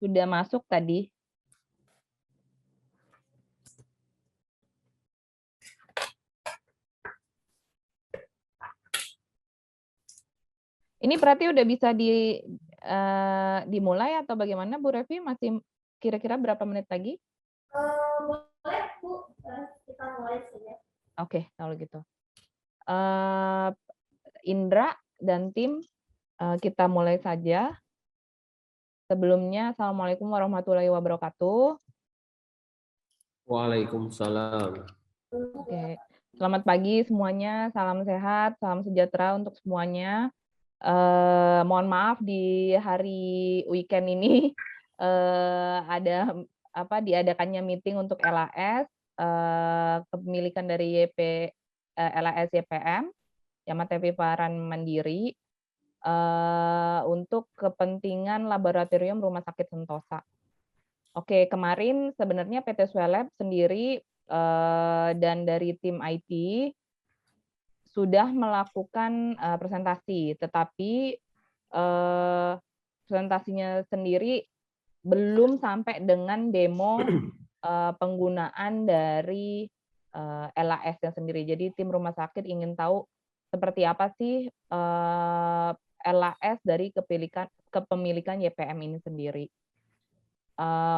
udah masuk tadi. Ini berarti udah bisa dimulai atau bagaimana Bu Revi? Masih kira-kira berapa menit lagi? Boleh Bu, kita mulai saja. Oke, kalau gitu. Indra dan tim, kita mulai saja. Sebelumnya, Assalamualaikum warahmatullahi wabarakatuh. Waalaikumsalam. Oke, selamat pagi semuanya, salam sehat, salam sejahtera untuk semuanya. Mohon maaf di hari weekend ini ada diadakannya meeting untuk LAS, kepemilikan dari LAS YPM, Yamata Piparan Mandiri, untuk kepentingan laboratorium Rumah Sakit Sentosa. Oke, kemarin sebenarnya PT Swelab sendiri dan dari tim IT sudah melakukan presentasi, tetapi presentasinya sendiri belum sampai dengan demo penggunaan dari LAS-nya sendiri. Jadi tim rumah sakit ingin tahu seperti apa sih LAS dari kepemilikan YPM ini sendiri.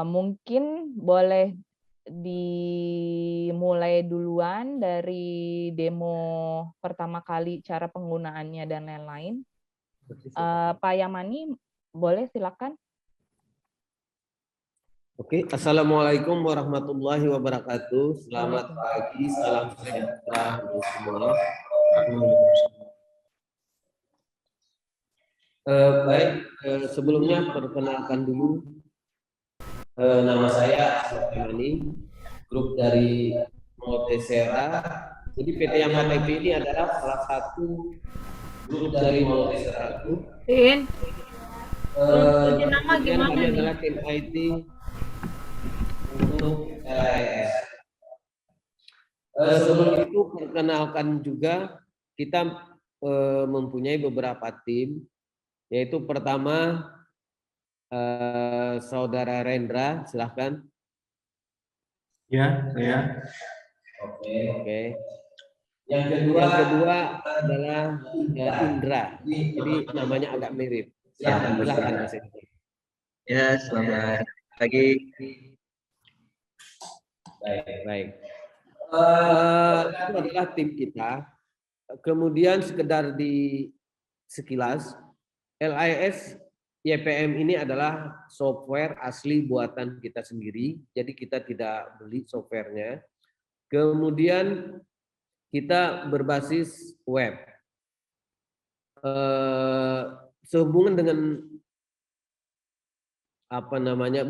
Mungkin boleh dimulai duluan dari demo pertama kali cara penggunaannya dan lain-lain. Pak Yamani, boleh silakan. Oke, Assalamualaikum warahmatullahi wabarakatuh. Selamat pagi, salam sejahtera untuk semua. Baik, sebelumnya perkenalkan dulu, nama saya Yamani, grup dari Multisera. Jadi PT Yamata IP ini adalah salah satu grup dari Multisera Group. Nama gimana kami nih? adalah tim IT untuk LAS. Sebelum itu perkenalkan juga kita mempunyai beberapa tim, yaitu pertama Saudara Rendra, silahkan. Ya, saya. Oke. Yang kedua adalah Indra, jadi namanya agak mirip. Silahkan Mas Indra. Ya, selamat pagi. Baik. Itu adalah tim kita. Kemudian sekedar di sekilas, LIS YPM ini adalah software asli buatan kita sendiri, jadi kita tidak beli softwarenya. Kemudian kita berbasis web. Sehubungan dengan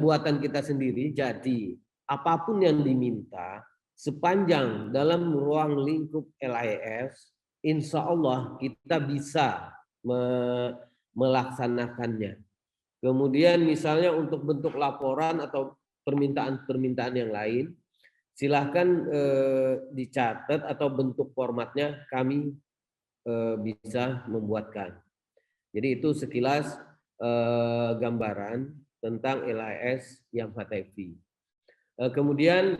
buatan kita sendiri, jadi apapun yang diminta sepanjang dalam ruang lingkup LIS, insya Allah kita bisa melaksanakannya. Kemudian misalnya untuk bentuk laporan atau permintaan-permintaan yang lain, silahkan dicatat atau bentuk formatnya kami bisa membuatkan. Jadi itu sekilas gambaran tentang LAS Yamata IP. Kemudian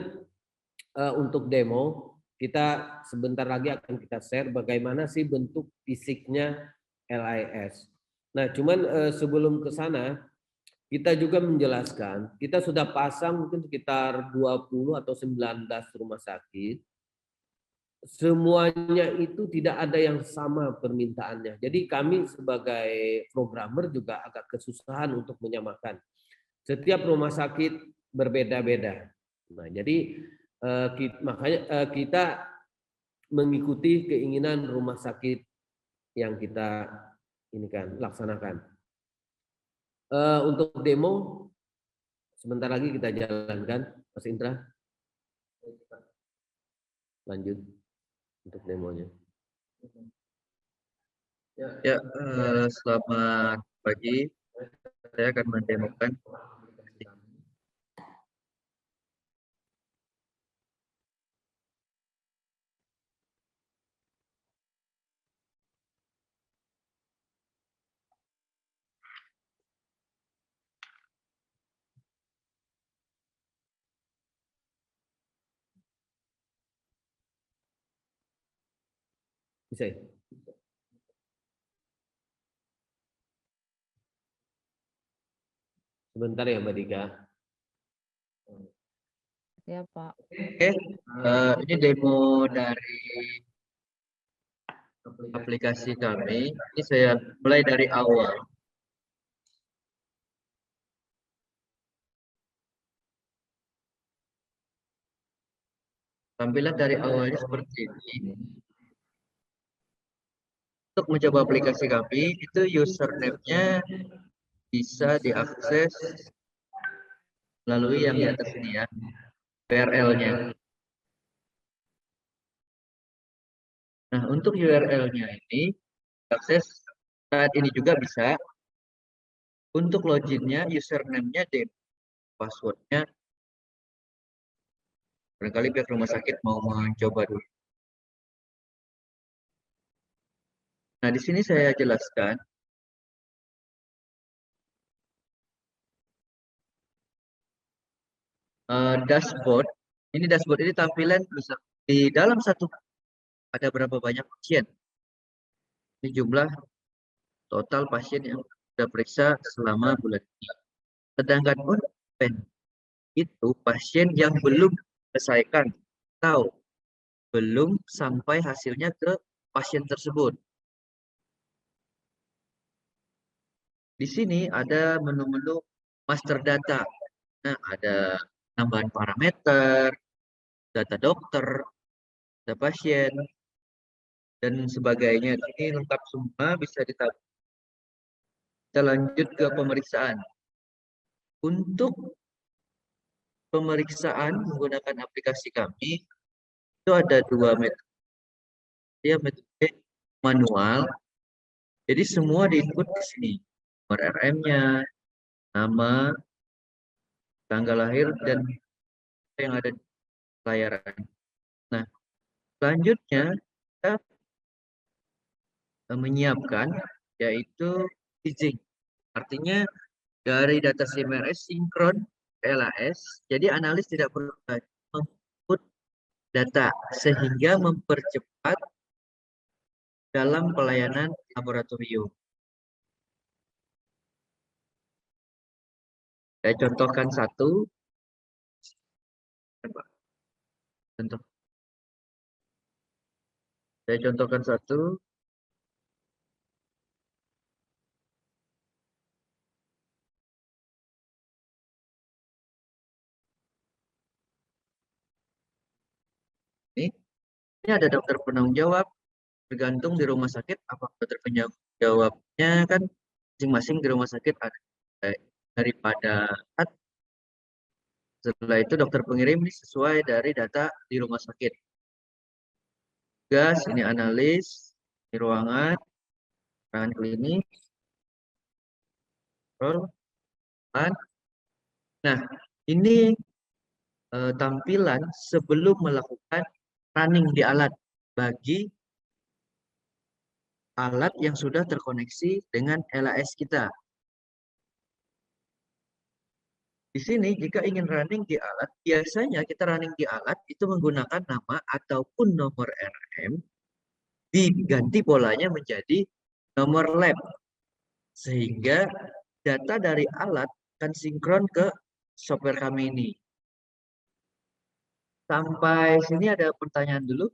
untuk demo, kita sebentar lagi akan kita share bagaimana sih bentuk fisiknya LAS. Nah, cuman sebelum ke sana, kita juga menjelaskan, kita sudah pasang mungkin sekitar 20 atau 19 rumah sakit. Semuanya itu tidak ada yang sama permintaannya. Jadi kami sebagai programmer juga agak kesusahan untuk menyamakan. Setiap rumah sakit berbeda-beda. Nah, jadi makanya kita mengikuti keinginan rumah sakit yang kita laksanakan. Untuk demo sebentar lagi kita jalankan, Mas Indra. Lanjut untuk demonya. Ya, selamat pagi. Saya akan mendemokan. Bisa ya? Sebentar ya Mbak Dika. Ya, Pak. Oke, ini demo dari aplikasi kami. Ini saya mulai dari awal. Tampilan dari awalnya seperti ini. Untuk mencoba aplikasi kami, itu username-nya bisa diakses melalui yang di atas ini ya, URL-nya. Nah, untuk URL-nya ini akses saat ini juga bisa. Untuk login-nya, username-nya dan password-nya. Barangkali pihak rumah sakit mau mencoba dulu. Nah, di sini saya jelaskan. Dashboard. Ini dashboard ini tampilan bisa di dalam satu ada berapa banyak pasien. Ini jumlah total pasien yang sudah periksa selama bulan ini. Sedangkan open itu pasien yang belum selesaikan atau belum sampai hasilnya ke pasien tersebut. Di sini ada menu-menu master data. Nah, ada tambahan parameter, data dokter, data pasien, dan sebagainya. Ini lengkap semua, bisa ditabung. Kita lanjut ke pemeriksaan. Untuk pemeriksaan menggunakan aplikasi kami, itu ada dua metode. Ya, metode manual. Jadi semua diinput di sini. Nomor RM-nya, nama, tanggal lahir, dan yang ada di layaran. Nah, selanjutnya kita menyiapkan yaitu staging. Artinya dari data CMRS sinkron ke LAS, jadi analis tidak perlu menginput data sehingga mempercepat dalam pelayanan laboratorium. Saya contohkan satu. Saya contohkan satu. Ini ada dokter penanggung jawab. Tergantung di rumah sakit, apa dokter penanggung jawabnya kan masing-masing di rumah sakit ada daripada setelah itu dokter pengirim ini sesuai dari data di rumah sakit. Gas, ini analis, ini ruangan klinik. Nah, ini tampilan sebelum melakukan running di alat bagi alat yang sudah terkoneksi dengan LAS kita. Di sini jika ingin running di alat, biasanya kita running di alat itu menggunakan nama ataupun nomor RM, diganti polanya menjadi nomor lab. Sehingga data dari alat akan sinkron ke software kami ini. Sampai sini ada pertanyaan dulu?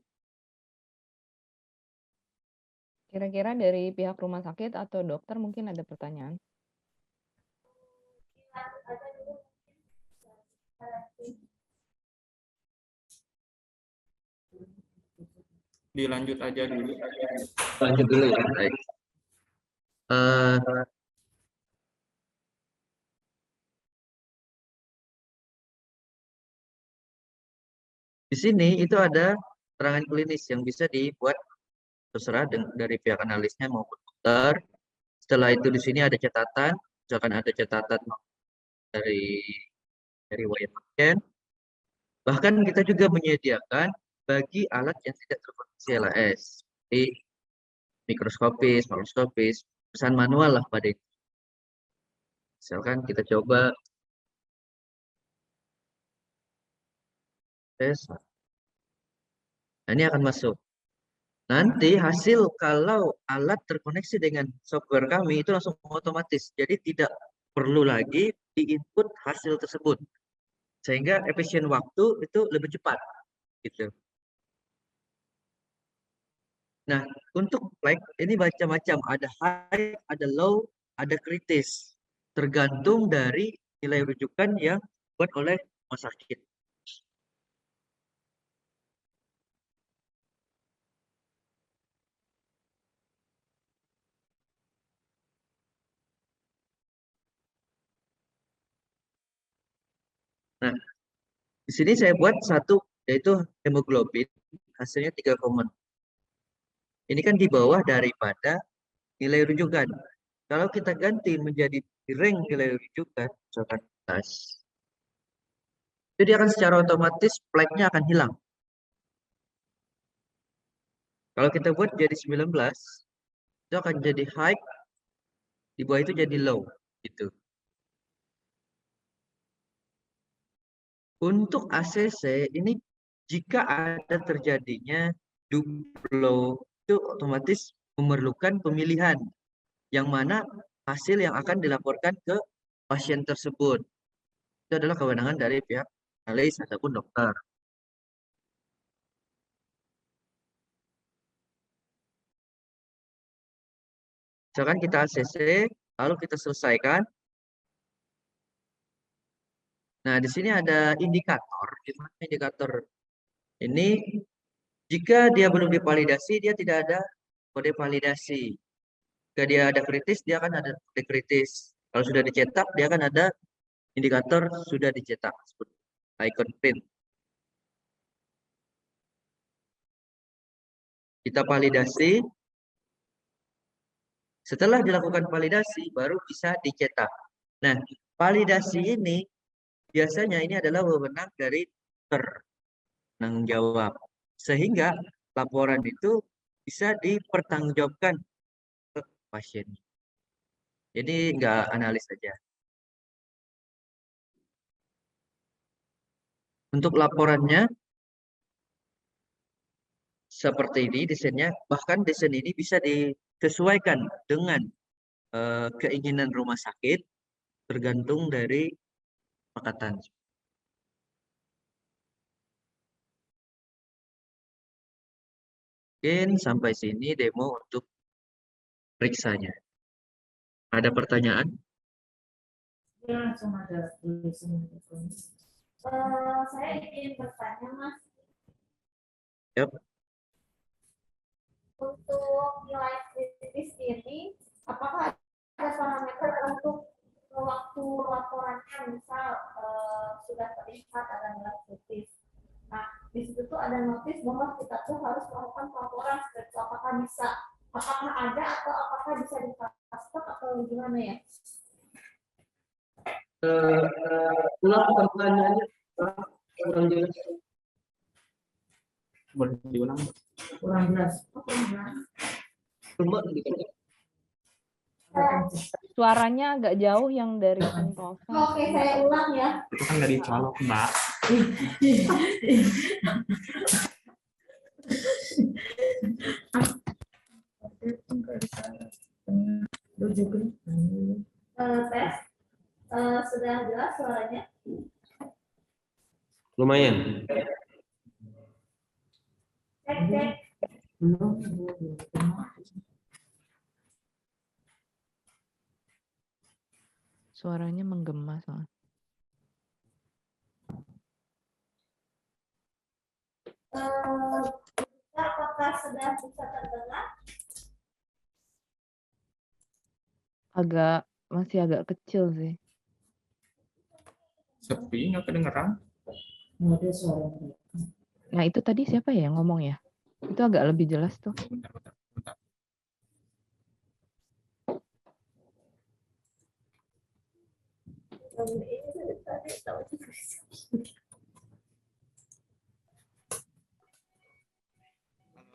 Kira-kira dari pihak rumah sakit atau dokter mungkin ada pertanyaan? Dilanjut aja dulu. Lanjut dulu ya. Baik. Di sini itu ada keterangan klinis yang bisa dibuat terserah dari pihak analisnya maupun dokter. Setelah itu di sini ada catatan, misalkan ada catatan dari riwayat pasien. Bahkan kita juga menyediakan bagi alat yang tidak terkoneksi LAS, seperti mikroskopis, makroskopis, pesan manual lah pada itu. Misalkan kita coba tes, nah ini akan masuk. Nanti hasil kalau alat terkoneksi dengan software kami itu langsung otomatis. Jadi tidak perlu lagi di-input hasil tersebut. Sehingga efisien waktu itu lebih cepat gitu. Nah, untuk flag ini macam-macam, ada high, ada low, ada kritis. Tergantung dari nilai rujukan yang dibuat oleh rumah sakit. Nah, di sini saya buat satu, yaitu hemoglobin, hasilnya 3,6. Ini kan di bawah daripada nilai rujukan. Kalau kita ganti menjadi rank nilai rujukan, misalkan 14, itu dia akan secara otomatis flagnya akan hilang. Kalau kita buat jadi 19, itu akan jadi high, di bawah itu jadi low, gitu. Untuk ACC ini jika ada terjadinya duplo itu otomatis memerlukan pemilihan yang mana hasil yang akan dilaporkan ke pasien tersebut. Itu adalah kewenangan dari pihak analis ataupun dokter. Misalkan kita ACC, lalu kita selesaikan. Nah, di sini ada indikator. Di mana indikator ini jika dia belum divalidasi, dia tidak ada kode validasi. Jika dia ada kritis, dia akan ada kode kritis. Kalau sudah dicetak, dia akan ada indikator sudah dicetak, seperti icon print. Kita validasi. Setelah dilakukan validasi, baru bisa dicetak. Nah, validasi ini biasanya ini adalah wewenang dari dokter penanggung jawab. Sehingga laporan itu bisa dipertanggungjawabkan ke pasien. Jadi nggak analis saja. Untuk laporannya seperti ini desainnya, bahkan desain ini bisa disesuaikan dengan keinginan rumah sakit tergantung dari kesepakatan. Mungkin sampai sini demo untuk periksanya. Ada pertanyaan? Saya ingin bertanya, Mas. Yap. Untuk nilai kritis ini, apakah ada parameter untuk waktu laporannya, misal sudah terlihat ada nilai kritis. Nah, di situ tuh ada notis bahwa kita tuh harus melakukan pelaporan. Apakah ada atau apakah bisa di-custom atau gimana ya? Ulang pertanyaannya kurang jelas. Boleh diulang? Kurang jelas. Kurang jelas. Cuma gitu. Suaranya agak jauh yang dari Sentosa. Oke, saya ulang ya. Itu kan dari colok, Mbak. Tes. Sudah jelas suaranya? Lumayan. Cek. Suaranya menggema soalnya. Apakah sudah bisa terdengar? Masih agak kecil sih. Sepi, nggak kedengeran. Nah, itu tadi siapa ya yang ngomong ya? Itu agak lebih jelas tuh. Bentar.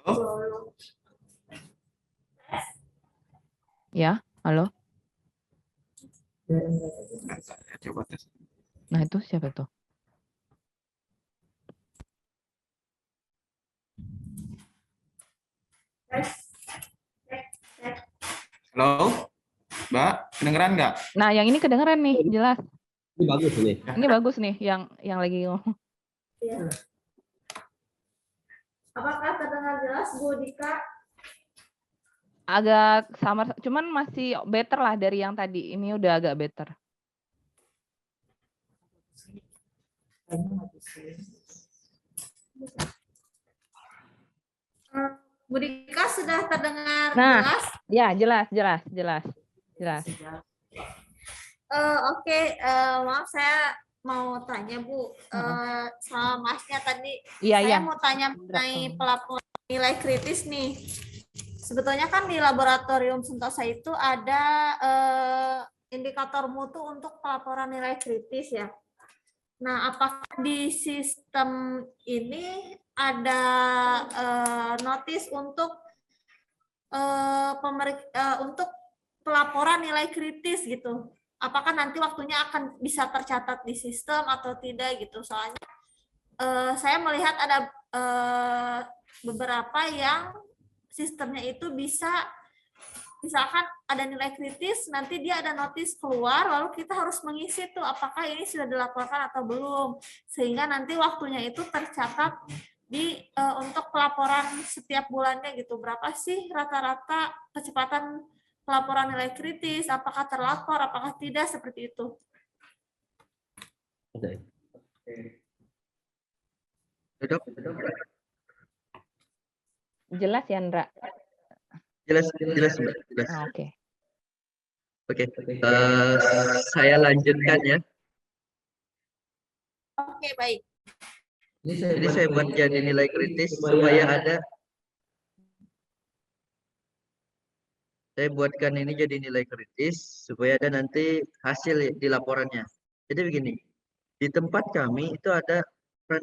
Halo? Ya, halo? Coba tes. Nah, itu siapa tuh? Tes, cek, cek. Halo, Mbak, kedengeran nggak? Nah, yang ini kedengeran nih, jelas. Ini bagus ini. Ini bagus nih yang lagi ngomong. Iya. Apakah terdengar jelas, Bu Dika? Agak samar, cuman masih better lah dari yang tadi. Ini udah agak better. Bu Dika sudah terdengar Nah. jelas? Ya, jelas. Oke, maaf saya mau tanya Bu, sama Masnya tadi. Iya, Saya iya. mau tanya mengenai pelaporan nilai kritis nih. Sebetulnya kan di laboratorium Sentosa itu ada indikator mutu untuk pelaporan nilai kritis ya. Nah, apakah di sistem ini ada notis untuk untuk pelaporan nilai kritis gitu? Apakah nanti waktunya akan bisa tercatat di sistem atau tidak gitu? Soalnya saya melihat ada beberapa yang sistemnya itu bisa, misalkan ada nilai kritis, nanti dia ada notis keluar, lalu kita harus mengisi tuh apakah ini sudah dilaporkan atau belum, sehingga nanti waktunya itu tercatat di untuk pelaporan setiap bulannya gitu. Berapa sih rata-rata kecepatan pelaporan nilai kritis, apakah terlapor, apakah tidak, seperti itu. Duduk. Jelas ya, Ndra? Jelas, Mbak. Jelas. Oke. Oke, saya lanjutkan ya. Oke, baik. Jadi saya buat jadi nilai kritis supaya ada. Saya buatkan ini jadi nilai kritis supaya ada nanti hasil di laporannya. Jadi begini, di tempat kami itu ada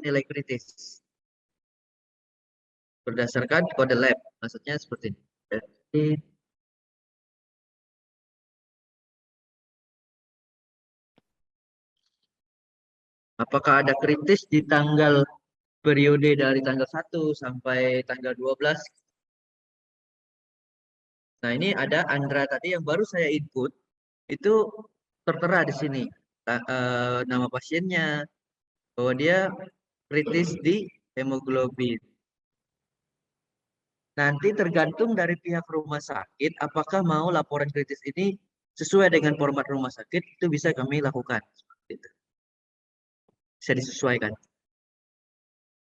nilai kritis berdasarkan kode lab. Maksudnya seperti ini. Jadi, apakah ada kritis di tanggal periode dari tanggal 1 sampai tanggal 12? Nah, ini ada Andra tadi yang baru saya input, itu tertera di sini. Nama pasiennya, bahwa dia kritis di hemoglobin. Nanti tergantung dari pihak rumah sakit, apakah mau laporan kritis ini sesuai dengan format rumah sakit, itu bisa kami lakukan. Bisa disesuaikan.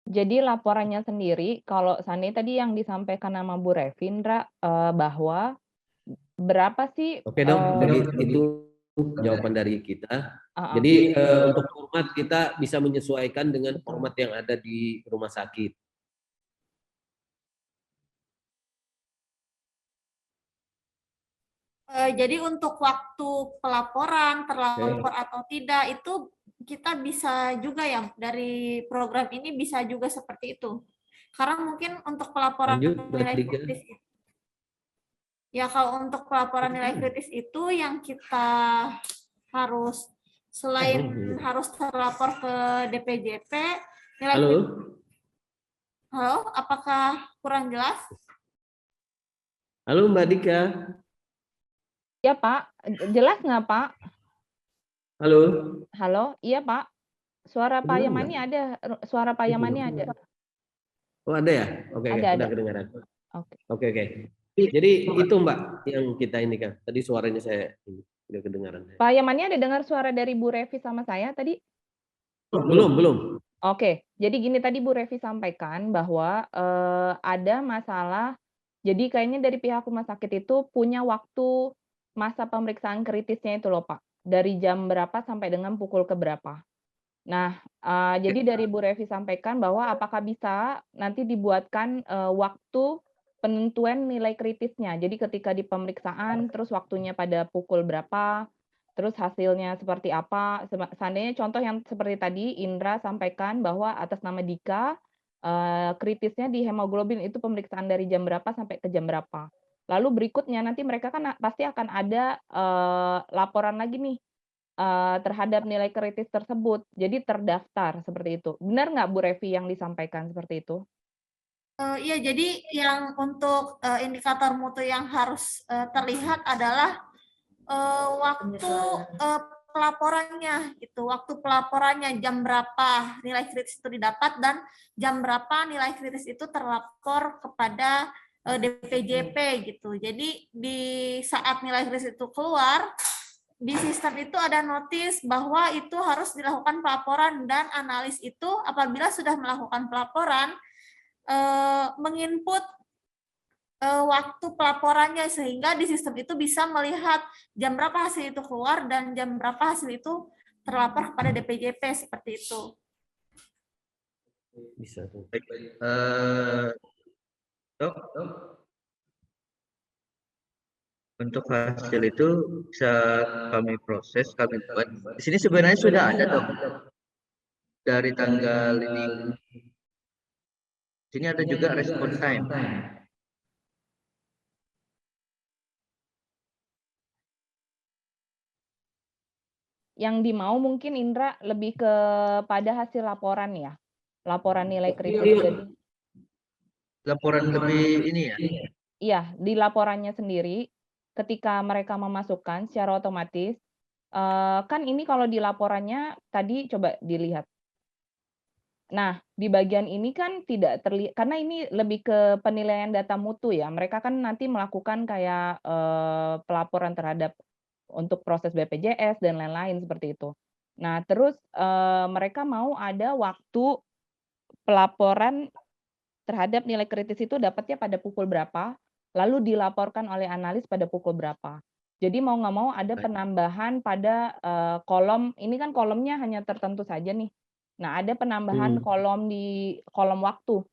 Jadi laporannya sendiri, kalau Sani tadi yang disampaikan nama Bu Revindra, bahwa berapa sih? Oke dong, jadi itu jawaban dari kita. Jadi untuk format kita bisa menyesuaikan dengan format yang ada di rumah sakit. Jadi untuk waktu pelaporan, terlapor atau tidak, itu kita bisa juga ya, dari program ini bisa juga seperti itu. Karena mungkin untuk pelaporan nilai kritis, ya kalau untuk pelaporan nilai kritis itu yang kita harus, selain harus terlapor ke DPJP, nilai Halo? Halo, apakah kurang jelas? Halo Mbak Dika. Ya Pak, jelas nggak Pak? Halo? Halo, iya Pak. Suara Pak Yamani ada, suara Pak Yamani ada. Oh ada ya? Oke, ada. kedengaran. Oke. Oke. Jadi itu Mbak yang kita ini kan. Tadi suaranya saya udah kedengaran. Pak Yamani ada dengar suara dari Bu Revi sama saya tadi? Belum. Oke, jadi gini tadi Bu Revi sampaikan bahwa ada masalah, jadi kayaknya dari pihak rumah sakit itu punya waktu masa pemeriksaan kritisnya itu loh Pak, dari jam berapa sampai dengan pukul keberapa. Nah, jadi dari Bu Revi sampaikan bahwa apakah bisa nanti dibuatkan waktu penentuan nilai kritisnya. Jadi ketika di pemeriksaan, terus waktunya pada pukul berapa, terus hasilnya seperti apa. Seandainya contoh yang seperti tadi Indra sampaikan bahwa atas nama Dika, kritisnya di hemoglobin itu pemeriksaan dari jam berapa sampai ke jam berapa. Lalu berikutnya nanti mereka kan pasti akan ada laporan lagi nih terhadap nilai kritis tersebut. Jadi terdaftar seperti itu. Benar nggak Bu Revi yang disampaikan seperti itu? Iya, jadi yang untuk indikator mutu yang harus terlihat adalah waktu pelaporannya gitu, waktu pelaporannya jam berapa nilai kritis itu didapat dan jam berapa nilai kritis itu terlapor kepada DPJP gitu. Jadi di saat nilai kritis itu keluar, di sistem itu ada notis bahwa itu harus dilakukan pelaporan, dan analis itu apabila sudah melakukan pelaporan menginput waktu pelaporannya, sehingga di sistem itu bisa melihat jam berapa hasil itu keluar dan jam berapa hasil itu terlapor kepada DPJP, seperti itu. Bisa tuh. Baik. Dok, untuk hasil itu bisa kami proses, kami buat. Di sini sebenarnya sudah ada, Dok, dari tanggal ini. Sini ada juga respon time. Yang dimau mungkin Indra lebih kepada hasil laporan ya, laporan nilai kritis. Jadi Laporan lebih ini ya. iya, di laporannya sendiri ketika mereka memasukkan secara otomatis, kan ini kalau di laporannya tadi coba dilihat. Nah, di bagian ini kan tidak terlihat, karena ini lebih ke penilaian data mutu ya. Mereka kan nanti melakukan kayak pelaporan terhadap untuk proses BPJS dan lain-lain seperti itu. Nah, terus mereka mau ada waktu pelaporan terhadap nilai kritis itu dapatnya pada pukul berapa, lalu dilaporkan oleh analis pada pukul berapa. Jadi mau nggak mau ada penambahan pada kolom, ini kan kolomnya hanya tertentu saja nih. Nah, ada penambahan kolom di kolom waktu,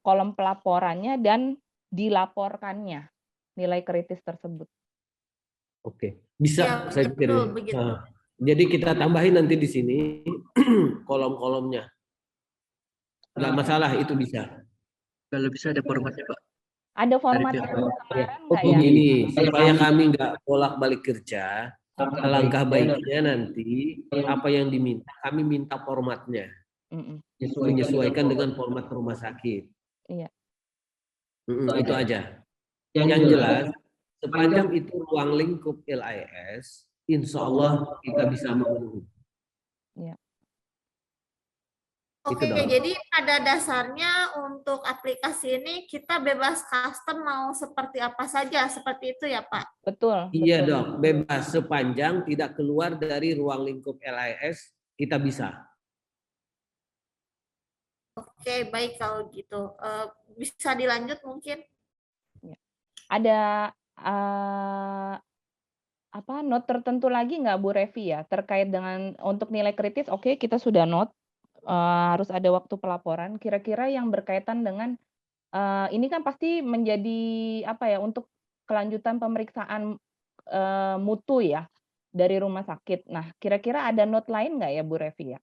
kolom pelaporannya dan dilaporkannya nilai kritis tersebut. Oke, bisa Ya, saya pikir. betul, begitu. Nah, jadi kita tambahin nanti di sini kolom-kolomnya. Nggak masalah, itu bisa. Kalau bisa ada formatnya, Pak. Ada format Dari yang pihak- kemarin nggak ya? Begini, supaya kami nggak bolak-balik kerja, alangkah baiknya nanti apa yang diminta, kami minta formatnya. Mm-mm. Menyesuaikan dengan format rumah sakit. Iya. Itu aja. Yang jelas, sepanjang itu ruang lingkup LIS, insya Allah kita bisa memenuhi. Iya. Oke, Itu dong. jadi pada dasarnya untuk aplikasi ini kita bebas custom mau seperti apa saja, seperti itu ya Pak? Betul. Iya betul. dong, bebas sepanjang tidak keluar dari ruang lingkup LIS, kita bisa. Oke, baik kalau gitu. Bisa dilanjut mungkin? Ada note tertentu lagi nggak Bu Revi ya terkait dengan untuk nilai kritis? Oke, kita sudah note harus ada waktu pelaporan. Kira-kira yang berkaitan dengan ini kan pasti menjadi untuk kelanjutan pemeriksaan mutu ya dari rumah sakit. Nah, kira-kira ada note lain nggak ya Bu Revi ya?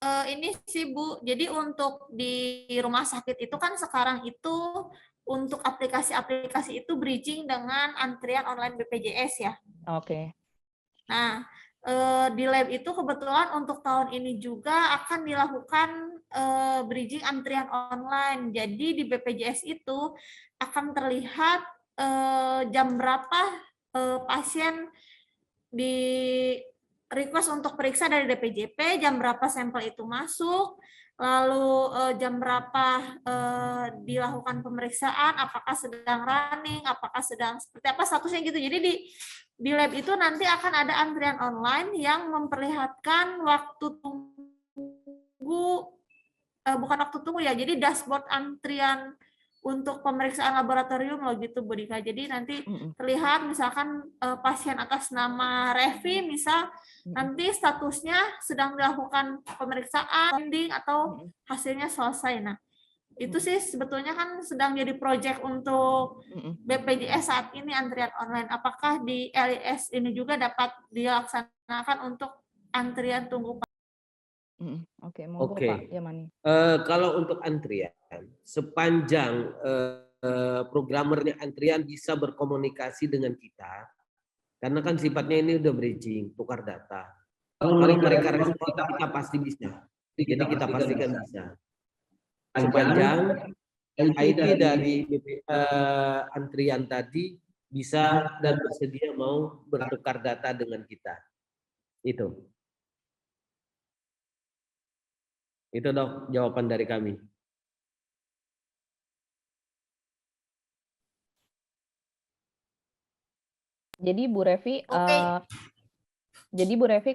Ini sih Bu, jadi untuk di rumah sakit itu kan sekarang itu untuk aplikasi-aplikasi itu bridging dengan antrian online BPJS ya. Oke. Nah, di lab itu kebetulan untuk tahun ini juga akan dilakukan bridging antrian online. Jadi di BPJS itu akan terlihat jam berapa pasien di request untuk periksa dari DPJP, jam berapa sampel itu masuk, lalu jam berapa dilakukan pemeriksaan, apakah sedang running, apakah sedang seperti apa statusnya gitu. Jadi di lab itu nanti akan ada antrian online yang memperlihatkan waktu tunggu, bukan waktu tunggu ya, jadi dashboard antrian untuk pemeriksaan laboratorium loh gitu Bu Dika. Jadi nanti terlihat misalkan pasien atas nama Revi misal nanti statusnya sedang dilakukan pemeriksaan, pending atau hasilnya selesai. Nah, itu sih sebetulnya kan sedang jadi proyek untuk BPJS saat ini antrian online. Apakah di LIS ini juga dapat dilaksanakan untuk antrian tunggu? Oke, monggo Pak Yamani. Kalau untuk antrian, sepanjang programmernya antrian bisa berkomunikasi dengan kita, karena kan sifatnya ini udah bridging, tukar data. Kalau mereka respon, kita pasti bisa. Jadi kita pastikan bisa. Sepanjang IT dari antrian tadi bisa dan bersedia mau bertukar data dengan kita. Itu Dok jawaban dari kami. Jadi Bu Revi, Oke.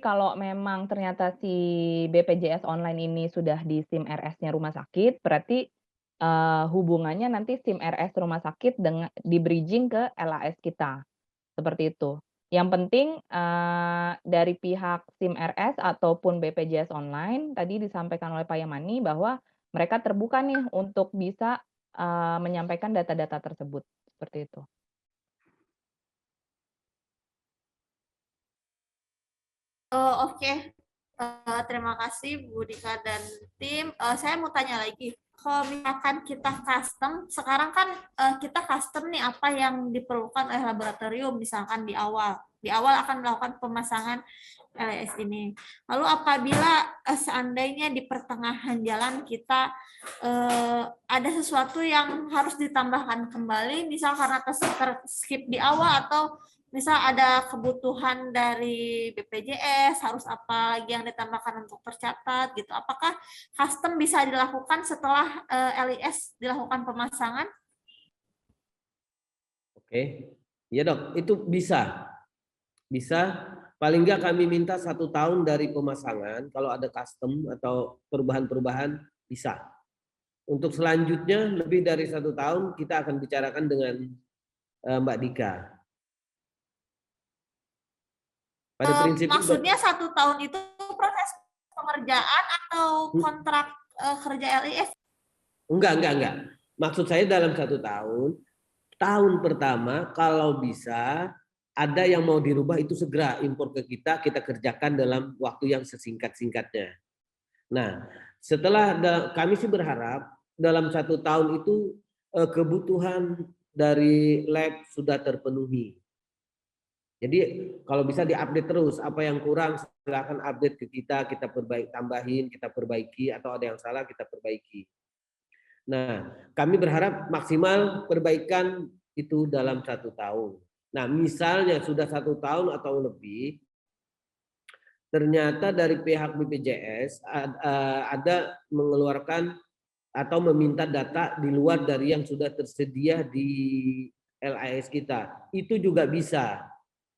kalau memang ternyata si BPJS online ini sudah di SIM RS-nya rumah sakit, berarti hubungannya nanti SIM RS rumah sakit dengan di-bridging ke LAS kita, seperti itu. Yang penting dari pihak SIM RS ataupun BPJS online tadi disampaikan oleh Pak Yamani bahwa mereka terbuka nih untuk bisa menyampaikan data-data tersebut, seperti itu. Oke. Terima kasih Bu Dika dan tim. Saya mau tanya lagi, kalau misalkan kita custom, sekarang kan kita custom nih apa yang diperlukan oleh laboratorium, misalkan di awal akan melakukan pemasangan LES ini. Lalu apabila seandainya di pertengahan jalan kita ada sesuatu yang harus ditambahkan kembali, misal karena skip di awal atau misal ada kebutuhan dari BPJS, harus apa lagi yang ditambahkan untuk tercatat gitu. Apakah custom bisa dilakukan setelah LIS dilakukan pemasangan? Oke, iya Dok, itu bisa. Paling nggak kami minta 1 tahun dari pemasangan, kalau ada custom atau perubahan-perubahan bisa. Untuk selanjutnya lebih dari 1 tahun kita akan bicarakan dengan Mbak Dika. Pada prinsipnya maksudnya 1 tahun itu proses pengerjaan atau kontrak kerja LIS? Enggak. Maksud saya dalam 1 tahun pertama kalau bisa ada yang mau dirubah itu segera impor ke kita kerjakan dalam waktu yang sesingkat-singkatnya. Nah, setelah kami sih berharap dalam 1 tahun itu kebutuhan dari lab sudah terpenuhi. Jadi kalau bisa diupdate terus, apa yang kurang silakan update ke kita tambahin, kita perbaiki, atau ada yang salah kita perbaiki. Nah, kami berharap maksimal perbaikan itu dalam 1 tahun. Nah, misalnya sudah 1 tahun atau lebih, ternyata dari pihak BPJS ada mengeluarkan atau meminta data di luar dari yang sudah tersedia di LAS kita. Itu juga bisa.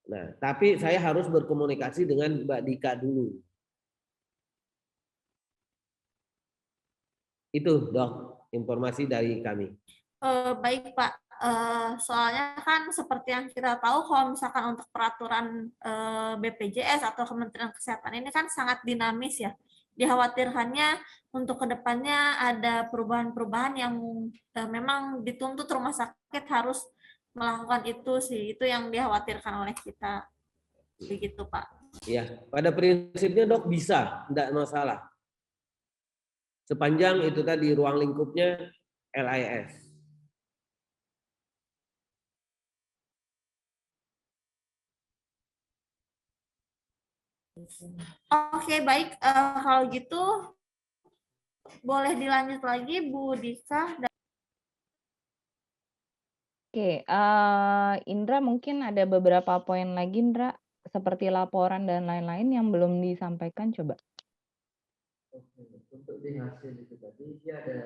Nah, tapi saya harus berkomunikasi dengan Mbak Dika dulu. Itu, Dok, informasi dari kami. Baik Pak, soalnya kan seperti yang kita tahu kalau misalkan untuk peraturan BPJS atau Kementerian Kesehatan ini kan sangat dinamis ya. Dikhawatirkannya untuk kedepannya ada perubahan-perubahan yang memang dituntut rumah sakit harus melakukan itu sih. Itu yang dikhawatirkan oleh kita. Begitu Pak. Ya, pada prinsipnya Dok bisa, tidak masalah. Sepanjang itu tadi ruang lingkupnya LIS. Oke, baik. Kalau gitu boleh dilanjut lagi Bu Dika. Oke, Indra mungkin ada beberapa poin lagi Indra, seperti laporan dan lain-lain yang belum disampaikan, coba. Oke, untuk di hasil itu tadi dia ada.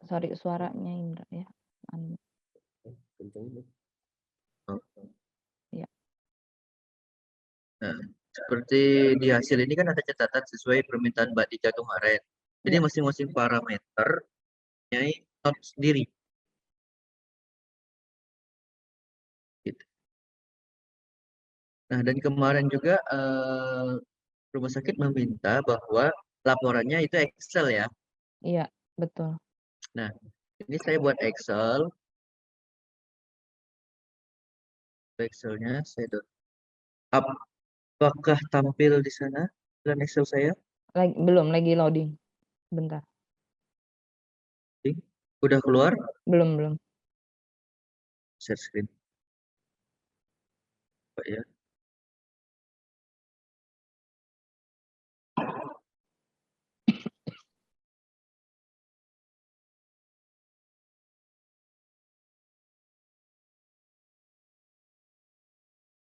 Sorry, suaranya Indra ya. Ya. Nah, seperti di hasil ini kan ada catatan sesuai permintaan Mbak Dika kemarin. Jadi Ya. masing-masing parameter mempunyai not sendiri. Gitu. Nah, dan kemarin juga rumah sakit meminta bahwa laporannya itu Excel ya. Iya, betul. Nah, ini saya buat Excel. Excelnya saya apakah tampil di sana dalam Excel saya? Belum, lagi loading. Bentar. Udah keluar? Belum. Share screen. Pak ya.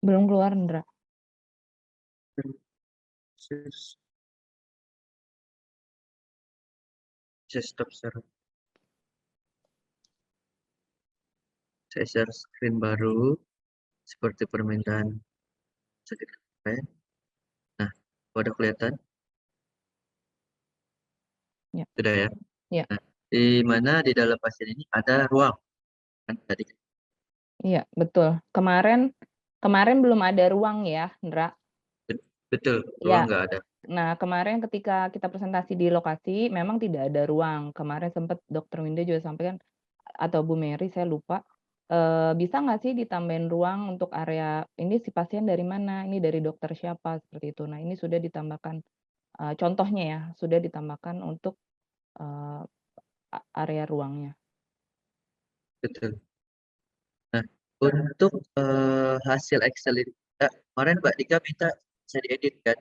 Belum keluar, Ndra. Saya stop share. Saya share screen baru seperti permintaan sekretariat. Nah, udah kelihatan? Ya. Sudah ya? Ya. Nah, di mana di dalam pasien ini ada ruang kan tadi. Iya, betul. Kemarin belum ada ruang ya, Ndra. Betul, Ya. ruang nggak ada. Nah, kemarin ketika kita presentasi di lokasi, memang tidak ada ruang. Kemarin sempat Dokter Winda juga sampaikan, atau Bu Mary, saya lupa, bisa nggak sih ditambahin ruang untuk area, ini si pasien dari mana, ini dari dokter siapa, seperti itu. Nah, ini sudah ditambahkan, contohnya ya, sudah ditambahkan untuk area ruangnya. Betul. Nah, untuk hasil Excel ini, kemarin Mbak Dika minta bisa diedit kan?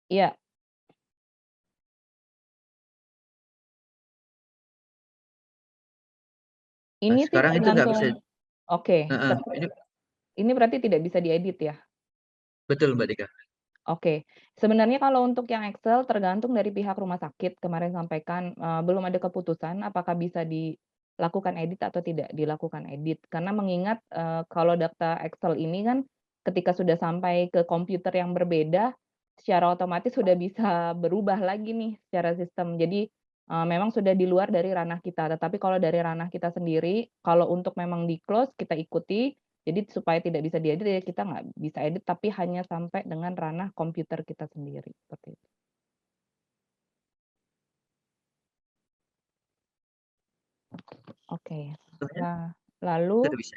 Iya. Nah, Ini sih sekarang itu nggak bisa. tergantung. Oke. Ini berarti tidak bisa diedit ya? Betul Mbak Dika. Oke. Sebenarnya kalau untuk yang Excel tergantung dari pihak rumah sakit, kemarin sampaikan, belum ada keputusan apakah bisa dilakukan edit atau tidak dilakukan edit. Karena mengingat, kalau data Excel ini kan ketika sudah sampai ke komputer yang berbeda, secara otomatis sudah bisa berubah lagi nih secara sistem. Jadi, memang sudah di luar dari ranah kita. Tetapi kalau dari ranah kita sendiri, kalau untuk memang di-close kita ikuti, jadi supaya tidak bisa diedit, ya kita nggak bisa edit, tapi hanya sampai dengan ranah komputer kita sendiri, seperti itu. Oke. Nah, lalu Itu bisa.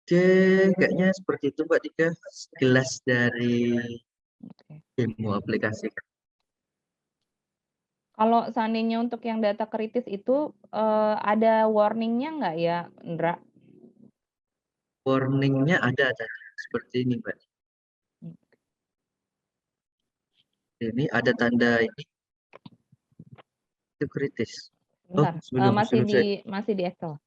Oke, kayaknya seperti itu Mbak Dika, sekilas dari ilmu aplikasi. Kalau seandainya untuk yang data kritis itu, ada warning-nya nggak ya, Ndra? Warning-nya ada tadi, seperti ini Mbak. Ini ada tanda ini, itu kritis. Bentar, masih di Excel.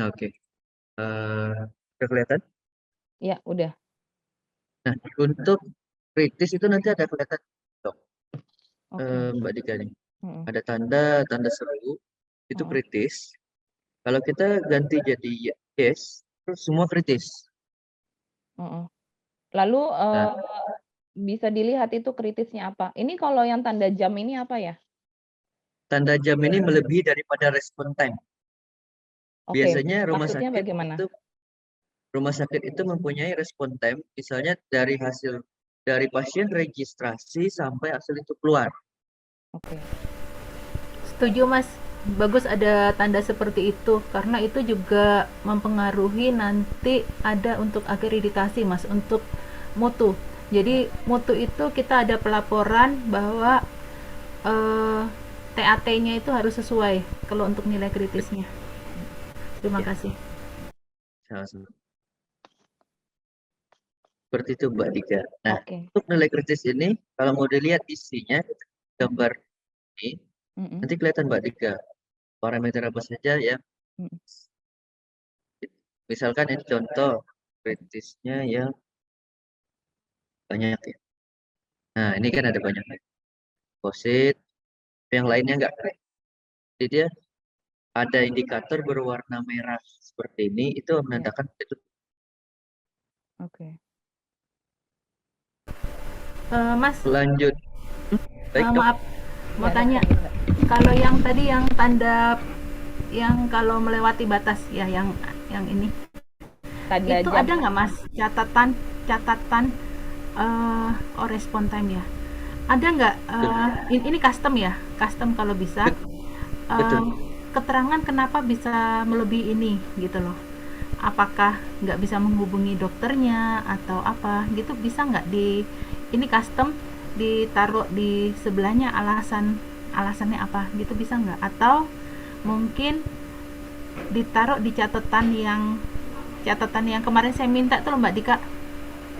Oke. Udah kelihatan? Ya, udah. Nah, untuk kritis itu nanti ada kelihatan, Oke. Mbak Dika nih. Ada tanda seru, itu kritis. Kalau kita ganti jadi yes, terus semua kritis. Lalu bisa dilihat itu kritisnya apa? Ini kalau yang tanda jam ini apa ya? Tanda jam ini melebihi daripada respon time. Oke, Biasanya rumah sakit itu mempunyai respon time, misalnya dari pasien registrasi sampai hasil itu keluar. Oke. Setuju Mas, bagus ada tanda seperti itu karena itu juga mempengaruhi nanti ada untuk akreditasi Mas, untuk mutu. Jadi mutu itu kita ada pelaporan bahwa TAT-nya itu harus sesuai kalau untuk nilai kritisnya. Terima kasih. Sama-sama. Seperti itu Mbak Dika. Nah, untuk nilai kritis ini, kalau mau dilihat isinya, gambar ini, nanti kelihatan Mbak Dika. Parameter apa saja ya. Misalkan ini contoh kritisnya yang banyak ya. Nah, ini kan ada banyak posit, yang lainnya enggak keren. Jadi dia ada indikator berwarna merah seperti ini, itu menandakan itu. Oke. Mas, lanjut. Maaf, mau tanya. Kalau yang tadi yang tanda yang kalau melewati batas ya, yang ini. Tanda itu jam. Ada nggak Mas catatan respon time ya? Ada nggak? Ini custom ya, custom kalau bisa. Keterangan kenapa bisa melebihi ini gitu loh. Apakah nggak bisa menghubungi dokternya atau apa gitu, bisa nggak ini custom ditaruh di sebelahnya alasannya apa gitu, bisa nggak? Atau mungkin ditaruh di catatan yang catatan yang kemarin saya minta tuh loh Mbak Dika.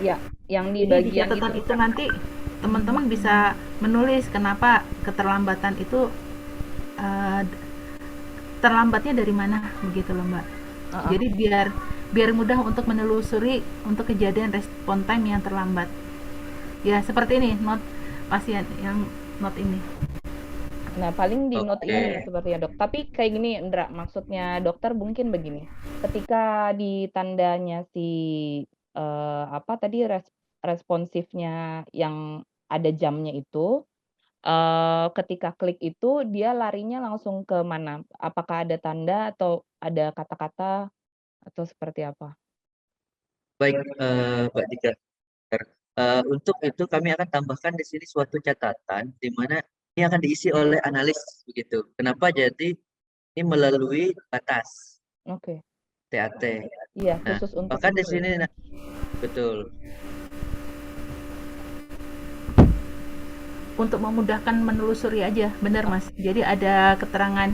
Ya, yang di Jadi di bagian catatan itu. itu nanti teman-teman bisa menulis kenapa keterlambatan itu terlambatnya dari mana begitu loh Mbak. Jadi biar mudah untuk menelusuri untuk kejadian respon time yang terlambat. Ya seperti ini not pasien yang not ini. Nah, paling di note Oke. ini seperti ya dok. Tapi kayak gini, Indra, maksudnya dokter mungkin begini. Ketika di tandanya si apa tadi responsifnya yang ada jamnya itu, ketika klik itu dia larinya langsung ke mana? Apakah ada tanda atau ada kata-kata atau seperti apa? Baik, Mbak Dika. Untuk itu kami akan tambahkan di sini suatu catatan di mana ini akan diisi oleh analis begitu. Kenapa? Jadi ini melalui batas Oke. TAT. Iya, Nah, khusus untuk bahkan di itu. sini betul. Untuk memudahkan menelusuri aja, benar Mas. Jadi ada keterangan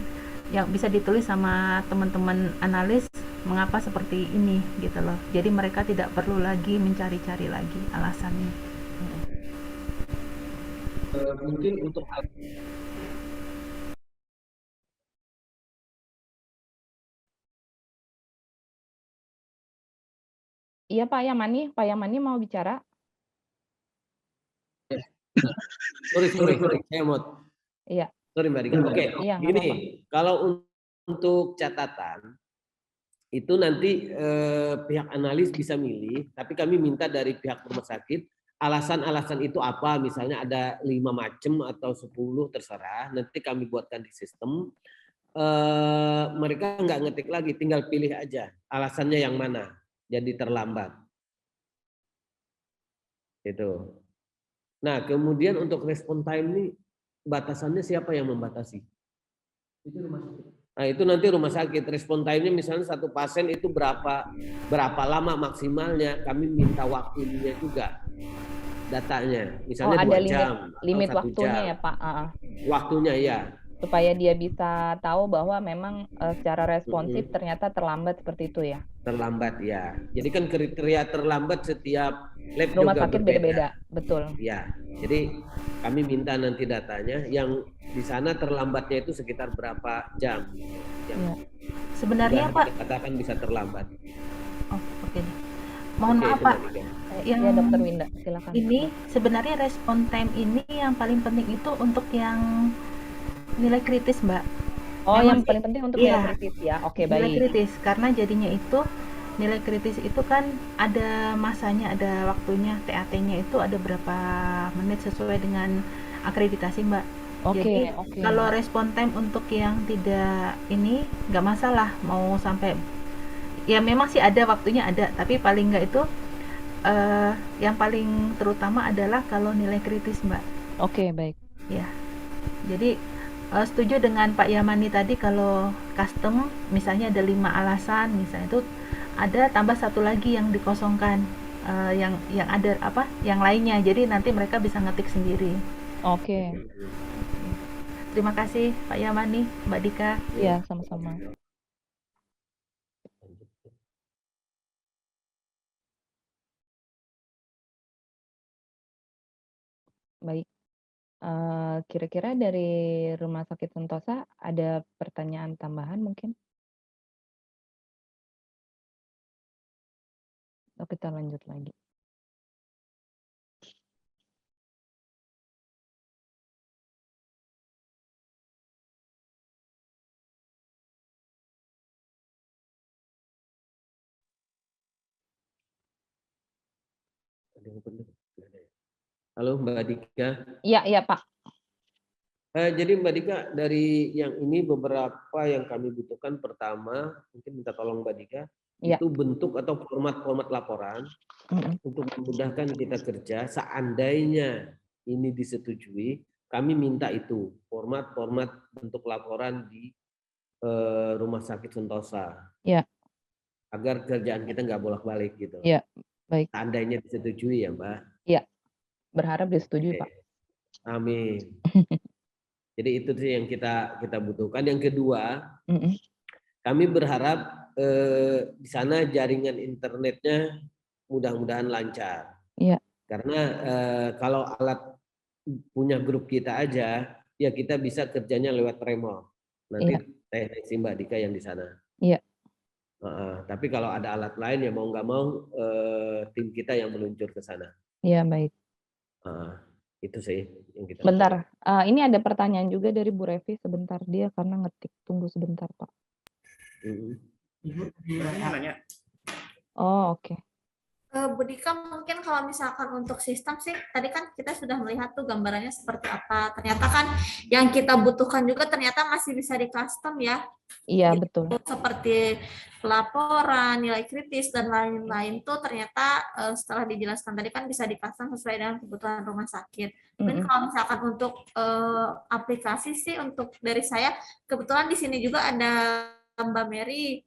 yang bisa ditulis sama teman-teman analis mengapa seperti ini gitu loh. Jadi mereka tidak perlu lagi mencari-cari lagi alasannya. Mungkin untuk Iya Pak Yamani mau bicara? sorry, saya mau. Iya. Sorry Mbak Dika. Oke, Iya, nggak gini, apa-apa. kalau untuk catatan itu nanti pihak analis bisa milih, tapi kami minta dari pihak rumah sakit alasan-alasan itu apa, misalnya ada 5 macam atau 10 terserah, nanti kami buatkan di sistem. Mereka nggak ngetik lagi, tinggal pilih aja alasannya yang mana, jadi terlambat. Itu. Nah, kemudian untuk respon time ini batasannya siapa yang membatasi? Itu rumah sakit. Nah, itu nanti rumah sakit respon time-nya misalnya satu pasien itu berapa lama maksimalnya, kami minta waktunya juga datanya. Misalnya ada 2 jam limit atau 1 waktunya jam. ya Pak. Waktunya ya. Supaya dia bisa tahu bahwa memang secara responsif ternyata terlambat seperti itu ya. Terlambat ya. Jadi kan kriteria terlambat setiap lab Rumah juga sakit berbeda. beda-beda, betul. Ya. Jadi kami minta nanti datanya yang di sana terlambatnya itu sekitar berapa jam. Yang Iya. Sebenarnya Pak, dikatakan bisa terlambat. oh, oke. Mohon Oke, maaf itu Pak, Mbak Dika. yang Ya Dokter Winda, silakan. ini sebenarnya respon time ini yang paling penting itu untuk yang nilai kritis Mbak. Oh, yang Memang paling penting untuk iya, nilai kritis ya. Oke, nilai baik. kritis karena jadinya itu nilai kritis itu kan ada masanya, ada waktunya, TAT-nya itu ada berapa menit sesuai dengan akreditasi Mbak. Jadi Oke. kalau respon time untuk yang tidak ini nggak masalah mau sampai ya memang sih ada waktunya ada, tapi paling nggak itu yang paling terutama adalah kalau nilai kritis Mbak. Oke, baik. Ya, jadi setuju dengan Pak Yamani tadi kalau custom misalnya ada 5 alasan misalnya itu ada tambah satu lagi yang dikosongkan yang ada apa yang lainnya jadi nanti mereka bisa ngetik sendiri. Oke. Terima kasih Pak Yamani, Mbak Dika. Iya, sama-sama. Baik. Kira-kira dari Rumah Sakit Sentosa ada pertanyaan tambahan mungkin? Atau kita lanjut lagi? Halo Mbak Dika. Iya Pak. Jadi Mbak Dika, dari yang ini beberapa yang kami butuhkan. Pertama, mungkin minta tolong Mbak Dika, itu bentuk atau format laporan untuk memudahkan kita kerja. Seandainya ini disetujui, kami minta itu format bentuk laporan di Rumah Sakit Sentosa. Iya. Agar kerjaan kita nggak bolak-balik gitu. Iya, baik. Seandainya disetujui ya Mbak. Iya, berharap disetujui Pak. Amin. Jadi itu sih yang kita butuhkan. Yang kedua, kami berharap di sana jaringan internetnya mudah-mudahan lancar. Iya. Karena kalau alat punya grup kita aja, ya kita bisa kerjanya lewat remote. Nanti Iya. teknik si Mbak Dika yang di sana. Iya. Tapi kalau ada alat lain ya mau nggak mau tim kita yang meluncur ke sana. Iya, baik. Itu sih yang kita Bentar, ini ada pertanyaan juga dari Bu Revi sebentar, dia karena ngetik. Tunggu sebentar, Pak. Ibu nanya. Oh, oke. Bu Dika, mungkin kalau misalkan untuk sistem sih, tadi kan kita sudah melihat tuh gambarannya seperti apa. Ternyata kan yang kita butuhkan juga ternyata masih bisa di custom ya. Iya, Gitu. betul. Seperti pelaporan, nilai kritis, dan lain-lain tuh ternyata setelah dijelaskan tadi kan bisa di custom sesuai dengan kebutuhan rumah sakit. Mungkin kalau misalkan untuk aplikasi sih, untuk dari saya, kebetulan di sini juga ada Mbak Mary,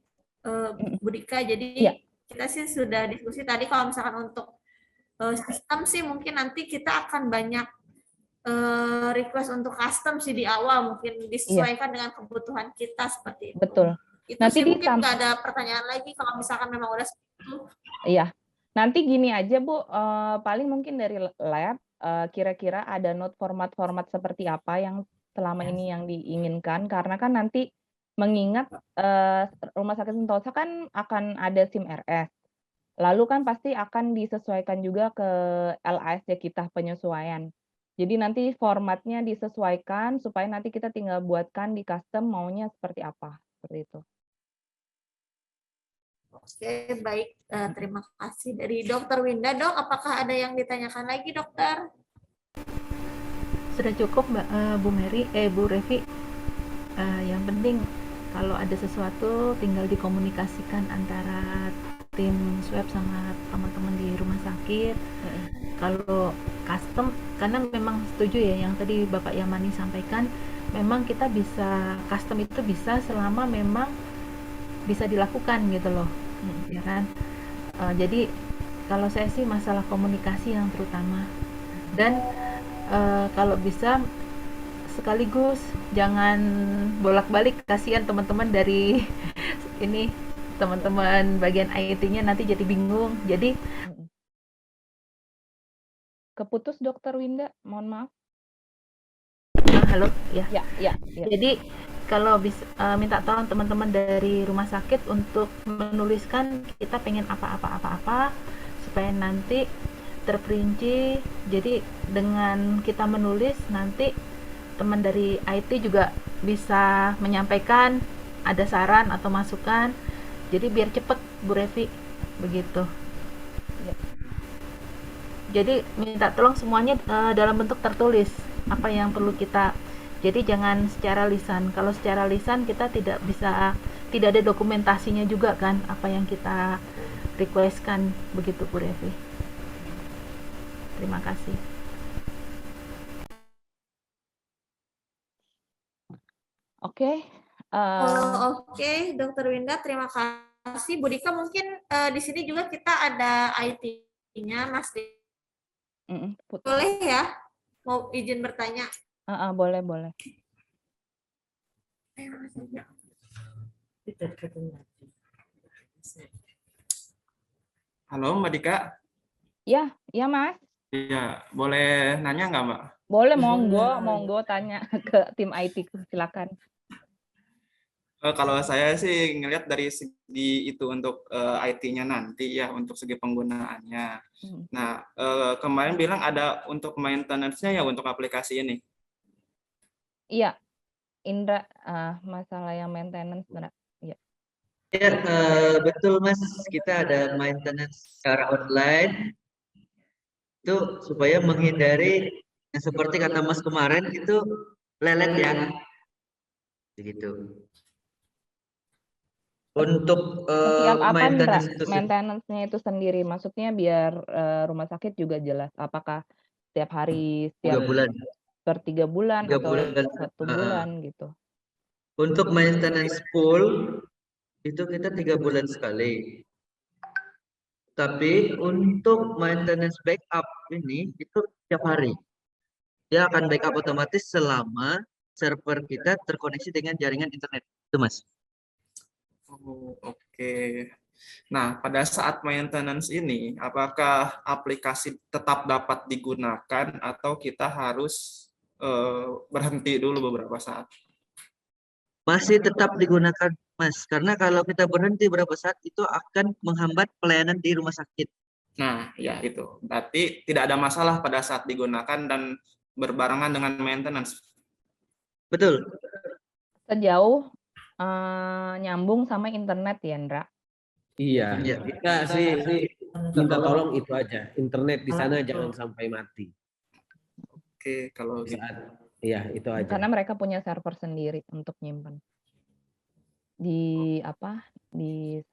Bu Dika, jadi kita sih sudah diskusi tadi kalau misalkan untuk sistem sih mungkin nanti kita akan banyak request untuk custom sih di awal, mungkin disesuaikan dengan kebutuhan kita seperti itu. Betul. Itu Nanti sih mungkin nggak ada pertanyaan lagi kalau misalkan memang udah seperti itu. Iya. Nanti gini aja Bu, paling mungkin dari lab kira-kira ada note format-format seperti apa yang selama ini yang diinginkan, karena kan nanti mengingat Rumah Sakit Sentosa kan akan ada SIM RS. Lalu kan pasti akan disesuaikan juga ke LASD kita penyesuaian. Jadi nanti formatnya disesuaikan supaya nanti kita tinggal buatkan di custom maunya seperti apa, seperti itu. Oke, baik. Terima kasih. Dari Dokter Winda, Dok, apakah ada yang ditanyakan lagi, Dokter? Sudah cukup, Mbak Bu Mary, Bu Revi. Yang penting kalau ada sesuatu tinggal dikomunikasikan antara tim swab sama teman-teman di rumah sakit. Kalau custom, karena memang setuju ya yang tadi Bapak Yamani sampaikan, memang kita bisa custom itu bisa selama memang bisa dilakukan gitu loh, ya kan. Jadi kalau saya sih masalah komunikasi yang terutama, dan kalau bisa sekaligus jangan bolak-balik, kasihan teman-teman dari ini, teman-teman bagian IT-nya nanti jadi bingung. Jadi keputus Dokter Winda, mohon maaf. Halo, ya. Ya. Jadi kalau bisa minta tolong teman-teman dari rumah sakit untuk menuliskan kita pengen apa supaya nanti terperinci. Jadi dengan kita menulis nanti teman dari IT juga bisa menyampaikan ada saran atau masukan. Jadi biar cepet Bu Revi, begitu. Ya. Jadi minta tolong semuanya dalam bentuk tertulis apa yang perlu kita. Jadi jangan secara lisan. Kalau secara lisan kita tidak ada dokumentasinya juga kan apa yang kita requestkan, begitu Bu Revi. Terima kasih. Oke, Dokter Winda, terima kasih. Bu Dika, mungkin di sini juga kita ada IT-nya, Mas. Boleh ya? Mau izin bertanya? Boleh. Halo Mbak Dika. Ya Mas. Iya, boleh nanya nggak Mbak? Boleh, monggo tanya ke tim IT, silakan. Kalau saya sih ngelihat dari segi itu untuk IT-nya nanti ya, untuk segi penggunaannya. Nah, kemarin bilang ada untuk maintenance-nya ya untuk aplikasi ini. Iya, Indra, masalah yang maintenance, Indra. Iya. Ya, betul Mas. Kita ada maintenance secara online. Itu supaya menghindari yang seperti kata Mas kemarin itu lelet ya. Begitu. Untuk Setiap apa maintenance-nya itu sendiri, maksudnya biar rumah sakit juga jelas apakah setiap hari, setiap 3 bulan. per 3 bulan atau 1 bulan gitu. Untuk maintenance full itu kita 3 bulan sekali. Tapi untuk maintenance backup ini itu setiap hari. Dia akan backup otomatis selama server kita terkoneksi dengan jaringan internet. Itu Mas. Oh, oke. Nah, pada saat maintenance ini, apakah aplikasi tetap dapat digunakan atau kita harus berhenti dulu beberapa saat? Masih tetap digunakan, Mas, karena kalau kita berhenti beberapa saat itu akan menghambat pelayanan di rumah sakit. Nah, ya itu. Berarti tidak ada masalah pada saat digunakan dan berbarengan dengan maintenance. Betul. Sejauh nyambung sama internet ya, Ndra? Iya, Iya. kita sih minta tolong itu aja. Internet di sana jangan sampai mati. Oke, kalau Di gitu. saat, iya, itu aja. Karena mereka punya server sendiri untuk nyimpen. Di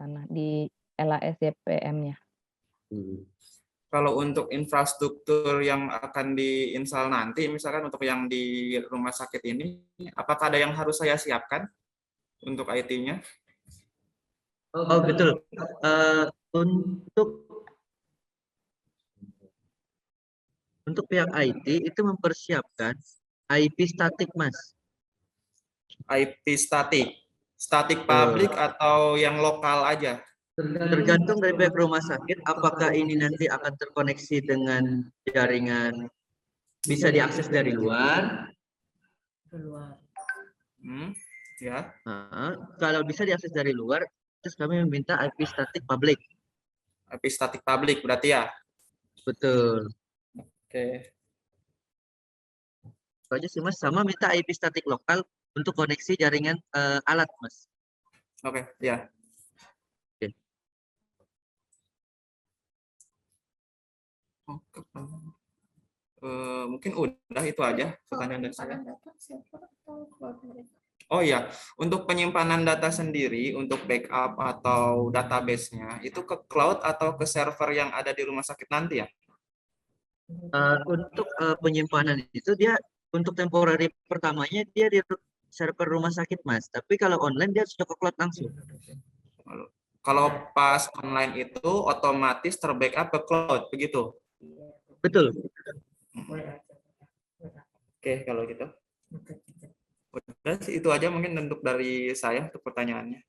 sana, di LASDPM-nya. Kalau untuk infrastruktur yang akan diinstal nanti, misalkan untuk yang di rumah sakit ini, apakah ada yang harus saya siapkan untuk IT-nya? Oh, betul. Untuk pihak IT itu mempersiapkan IP statik, Mas. IP statik publik atau yang lokal aja? Tergantung dari pihak rumah sakit, apakah ini nanti akan terkoneksi dengan jaringan bisa diakses dari luar. Ya. Kalau bisa diakses dari luar, terus kami meminta IP statik publik. IP statik publik berarti ya? Betul. Oke. Itu aja sih, Mas. Sama minta IP statik lokal untuk koneksi jaringan alat, Mas. Oke, ya. Oke. Mungkin udah itu aja pertanyaan dari saya. Oh ya, untuk penyimpanan data sendiri, untuk backup atau database-nya, itu ke cloud atau ke server yang ada di rumah sakit nanti ya? Untuk penyimpanan itu dia untuk temporary pertamanya dia di server rumah sakit, Mas. Tapi kalau online dia sudah ke cloud langsung. Kalau pas online itu otomatis terbackup ke cloud, begitu? Betul. Oke, kalau gitu. Udah sih, itu aja mungkin untuk dari saya untuk pertanyaannya.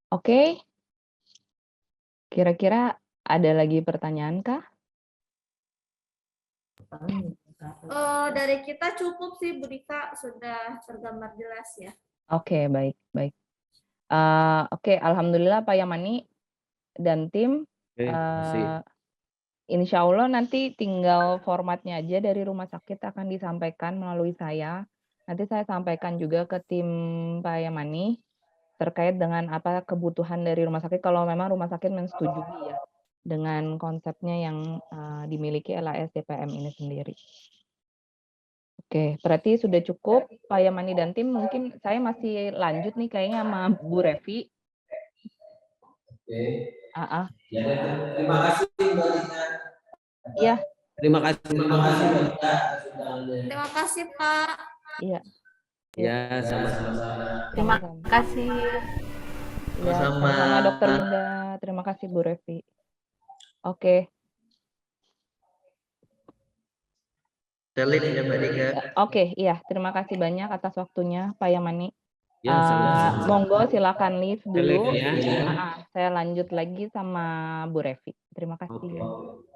Oke. Kira-kira ada lagi pertanyaan kah? Dari kita cukup sih, Bu Dika, sudah tergambar jelas ya. Oke, baik. Oke, alhamdulillah Pak Yamani dan tim. Insya Allah nanti tinggal formatnya aja dari rumah sakit akan disampaikan melalui saya. Nanti saya sampaikan juga ke tim Pak Yamani terkait dengan apa kebutuhan dari rumah sakit kalau memang rumah sakit menyetujui ya dengan konsepnya yang dimiliki LASDPM ini sendiri. Oke, berarti sudah cukup Pak Yamani dan tim. Mungkin saya masih lanjut nih kayaknya sama Bu Revi. Oke. Ya, terima kasih Mbak Dina. Iya. Terima kasih Mbak Dina. Terima kasih, Pak. Iya. Ya, sama-sama. Terima kasih. Ya, sama Dokter Linda. Terima kasih Bu Revi. Oke. Ya, Mbak Dika. Oke, iya. Terima kasih banyak atas waktunya Pak Yamani. Ya, sama-sama. Monggo silakan live dulu. Ya. Saya lanjut lagi sama Bu Revi. Terima kasih. Oke.